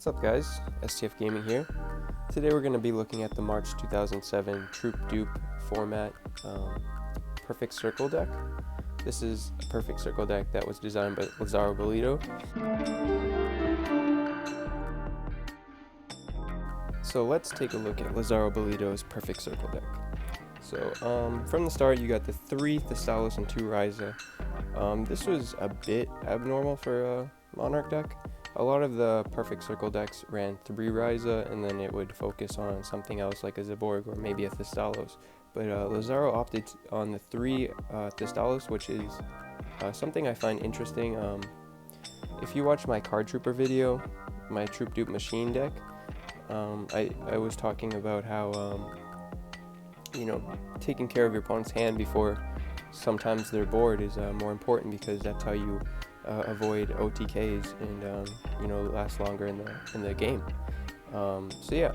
What's up guys, STF Gaming here. Today we're going to be looking at the March 2007 Troop Dupe format Perfect Circle deck. This is a Perfect Circle deck that was designed by Lazaro Bolito. So let's take a look at Lazaro Bolito's Perfect Circle deck. So from the start you got the 3 Thestalos and 2 Ryza. This was a bit abnormal for a Monarch deck. A lot of the Perfect Circle decks ran 3 Ryza and then it would focus on something else like a Zaborg or maybe a Thestalos. But Lazaro opted on the 3 Thestalos, which is something I find interesting. If you watch my Card Trooper video, my Troop Dupe machine deck, I was talking about how taking care of your opponent's hand before sometimes their board is more important, because that's how you avoid OTKs and last longer in the game. So yeah,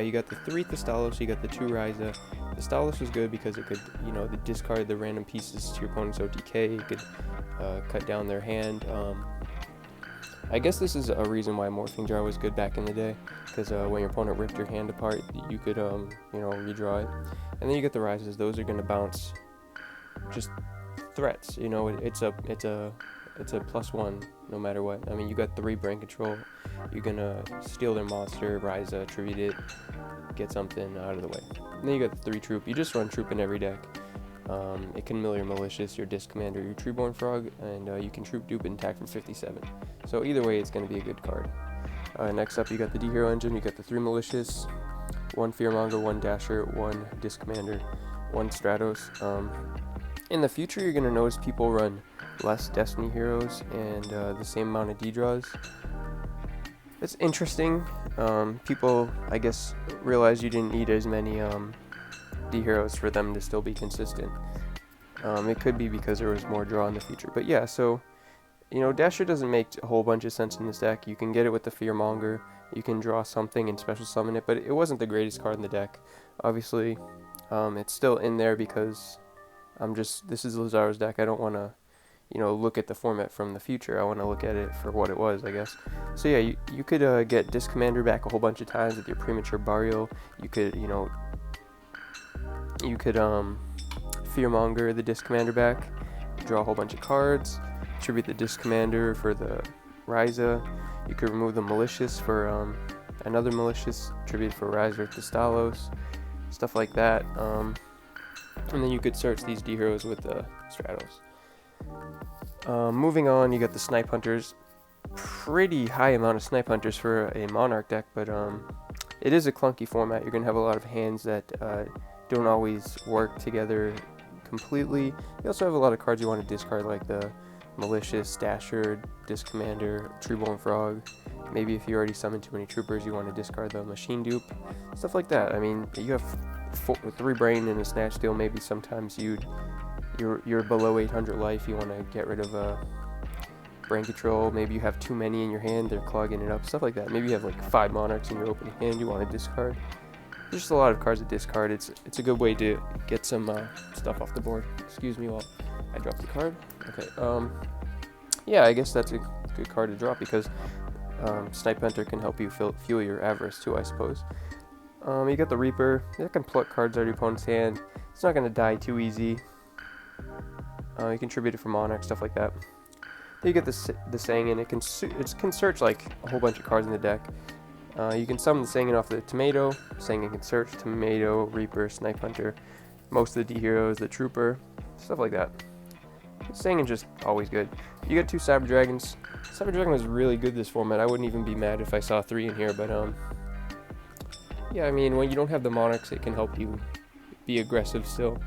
you got the 3 Thestalos, you got the 2 Ryza. Thestalos was good because it could discard the random pieces to your opponent's OTK. It could cut down their hand. I guess this is a reason why Morphing Jar was good back in the day, because when your opponent ripped your hand apart, you could redraw it. And then you get the Ryzas. Those are going to bounce just threats. It's a +1 no matter what. I mean, you got 3 brain control. You're gonna steal their monster, Ryza, tribute it, get something out of the way. And then you got the 3 troop. You just run troop in every deck. It can mill your malicious, your disc commander, your treeborn frog, and you can troop dupe and attack for 57. So either way, it's going to be a good card. Next up, you got the D hero engine. You got the 3 malicious, 1 fearmonger, 1 dasher, 1 disc commander, 1 stratos. In the future, you're going to notice people run less destiny heroes and the same amount of D draws. It's interesting. People, I guess, realize you didn't need as many D heroes for them to still be consistent. It could be because there was more draw in the future, but yeah. So Dasher doesn't make a whole bunch of sense in this deck. You can get it with the Fearmonger, you can draw something and special summon it, but it wasn't the greatest card in the deck. Obviously, it's still in there because this is Lazaro's deck. I don't want to look at the format from the future. I want to look at it for what it was, I guess. So yeah, you could get Disc Commander back a whole bunch of times with your Premature Burial. You could Fearmonger the Disc Commander back, draw a whole bunch of cards, tribute the Disc Commander for the Ryza. You could remove the Malicious for another Malicious, tribute for Ryza or Thestalos, stuff like that. And then you could search these D heroes with the Stratos. Moving on, you got the Snipe Hunters. Pretty high amount of Snipe Hunters for a Monarch deck, but it is a clunky format. You're gonna have a lot of hands that don't always work together completely. You also have a lot of cards you want to discard, like the Malicious, Dasher, Disc Commander, Treeborn Frog. Maybe if you already summoned too many troopers, you want to discard the Machine Dupe, stuff like that. I mean, you have 3 brain and a Snatch Steal. Maybe sometimes you're below 800 life, you want to get rid of brain control. Maybe you have too many in your hand, they're clogging it up, stuff like that. Maybe you have like 5 Monarchs in your opening hand you want to discard. There's just a lot of cards to discard. It's a good way to get some stuff off the board. Excuse me while I drop the card. Okay. Yeah, I guess that's a good card to drop because Snipe Hunter can help you fuel your avarice too, I suppose. You got the Reaper. That can pluck cards out of your opponent's hand. It's not going to die too easy. You can tribute it for Monarch, stuff like that. Then you get the Sangin. It can search like a whole bunch of cards in the deck. You can summon the Sangin off the Tomato. Sangin can search Tomato, Reaper, Snipe Hunter, most of the D heroes, the Trooper, stuff like that. Sangin's just always good. You get 2 Cyber Dragons. Cyber Dragon was really good this format. I wouldn't even be mad if I saw 3 in here, but yeah, I mean, when you don't have the Monarchs, it can help you be aggressive still.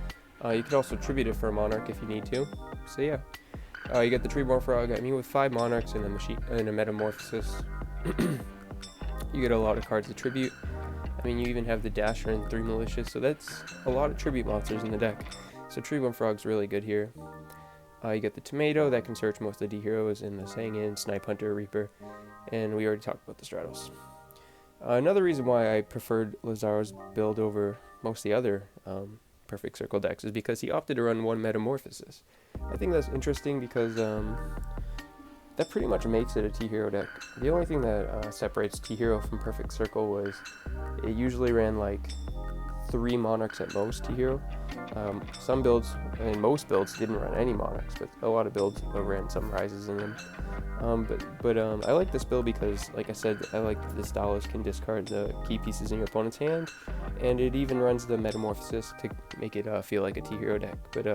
You could also tribute it for a Monarch if you need to. So yeah, you get the Treeborn Frog. I mean, with 5 Monarchs and a Metamorphosis, you get a lot of cards to tribute. I mean, you even have the Dasher and 3 Malicious, so that's a lot of tribute monsters in the deck. So Treeborn Frog's really good here. You get the Tomato that can search most of the D heroes, and the Sangin, Snipe Hunter, Reaper, and we already talked about the Stratos. Another reason why I preferred Lazaro's build over most of the other Perfect Circle decks is because he opted to run 1 Metamorphosis. I think that's interesting because that pretty much makes it a T-Hero deck. The only thing that separates T-Hero from Perfect Circle was it usually ran like 3 Monarchs at most T-Hero. Some builds, and most builds, didn't run any Monarchs, but a lot of builds ran some Rises in them. I like this build because, like I said, I like that the Stalos can discard the key pieces in your opponent's hand, and it even runs the Metamorphosis to make it feel like a T-Hero deck, but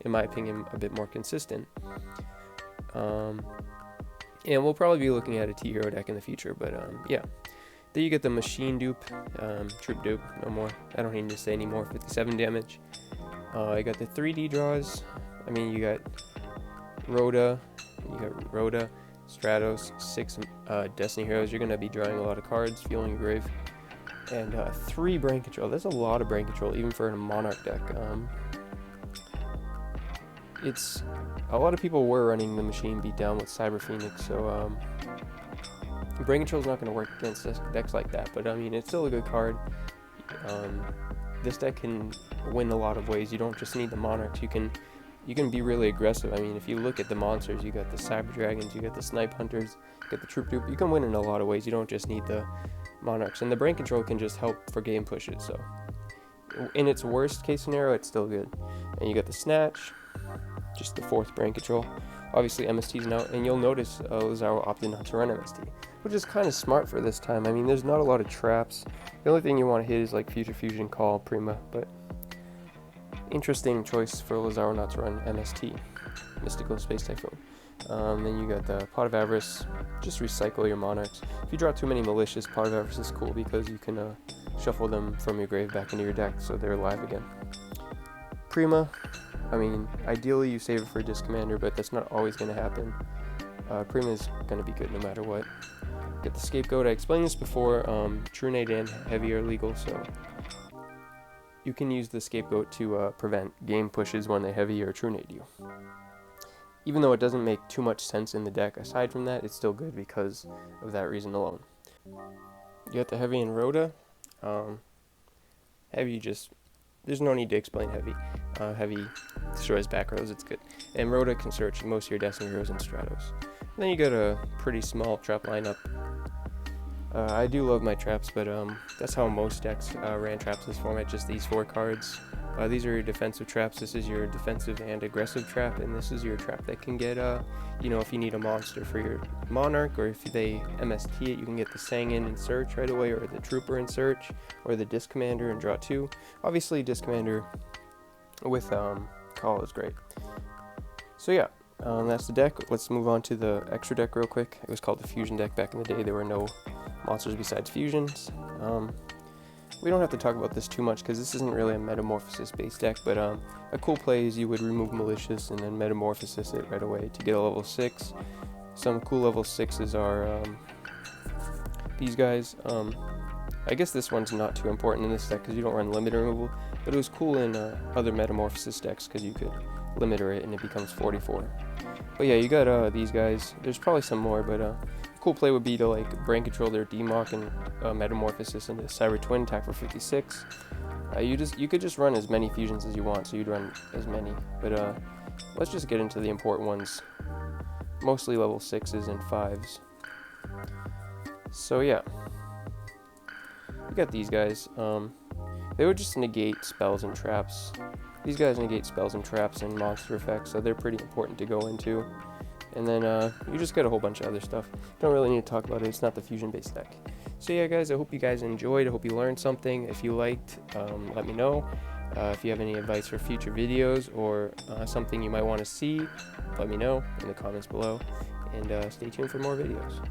in my opinion, a bit more consistent. And we'll probably be looking at a T-Hero deck in the future, but yeah. Then you get the Machine Dupe, Troop Dupe, no more. I don't need to say anymore, 57 damage. I got the 3D draws. I mean, you got Rhoda, Stratos, 6 Destiny Heroes. You're going to be drawing a lot of cards, fueling your grave. And 3 brain control. That's a lot of brain control, even for a Monarch deck. It's a lot of people were running the Machine Beatdown with Cyber Phoenix, so brain control is not going to work against decks like that. But I mean, it's still a good card. This deck can win a lot of ways. You don't just need the Monarchs. You can be really aggressive. I mean, if you look at the monsters, you got the Cyber Dragons, you got the Snipe Hunters, you got the Troop Dupe. You can win in a lot of ways. You don't just need the Monarchs. And the brain control can just help for game pushes. So in its worst case scenario, it's still good. And you got the Snatch, just the 4th brain control. Obviously, MST's now, and you'll notice Lazaro opted not to run MST, which is kind of smart for this time. I mean, there's not a lot of traps. The only thing you want to hit is like Future Fusion, Call, Prima, but interesting choice for Lazaro not to run MST, Mystical Space Typhoon. Then you got the Pot of Avarice, just recycle your Monarchs. If you draw too many Malicious, Pot of Avarice is cool because you can shuffle them from your grave back into your deck so they're alive again. Prima, I mean, ideally you save it for Disc Commander, but that's not always going to happen. Prima is going to be good no matter what. Get the Scapegoat. I explained this before. True Nade and Heavy are legal, so you can use the Scapegoat to prevent game pushes when they Heavy or True Nade you. Even though it doesn't make too much sense in the deck, aside from that, it's still good because of that reason alone. You got the Heavy and Rhoda. Heavy just... There's no need to explain Heavy. Heavy destroys back rows, it's good. And Rhoda can search most of your Destiny Heroes and Stratos. And then you got a pretty small trap lineup. I do love my traps, but that's how most decks ran traps this format, just these 4 cards. These are your defensive traps. This is your defensive and aggressive trap, and this is your trap that can get, you know, if you need a monster for your Monarch, or if they MST it, you can get the Sangin in search right away, or the Trooper in search, or the Disc Commander and draw 2. Obviously, Disc Commander with Call is great. So yeah, that's the deck. Let's move on to the extra deck real quick. It was called the Fusion deck back in the day. There were no monsters besides fusions. We don't have to talk about this too much because this isn't really a Metamorphosis based deck, but a cool play is you would remove Malicious and then Metamorphosis it right away to get a level 6. Some cool level 6s are these guys. I guess this one's not too important in this deck because you don't run limit removal, but it was cool in other Metamorphosis decks because you could limiter it and it becomes 44. But yeah, you got these guys. There's probably some more, but cool play would be to like brain control their Demock and Metamorphosis into Cyber Twin, attack for 56. You could just run as many fusions as you want, so you'd run as many. But let's just get into the important ones. Mostly level 6s and 5s. So yeah, we got these guys. They would just negate spells and traps. These guys negate spells and traps and monster effects, so they're pretty important to go into. And then you just get a whole bunch of other stuff. Don't really need to talk about it. It's not the fusion-based deck. So yeah, guys, I hope you guys enjoyed. I hope you learned something. If you liked, let me know. If you have any advice for future videos or something you might want to see, let me know in the comments below. And stay tuned for more videos.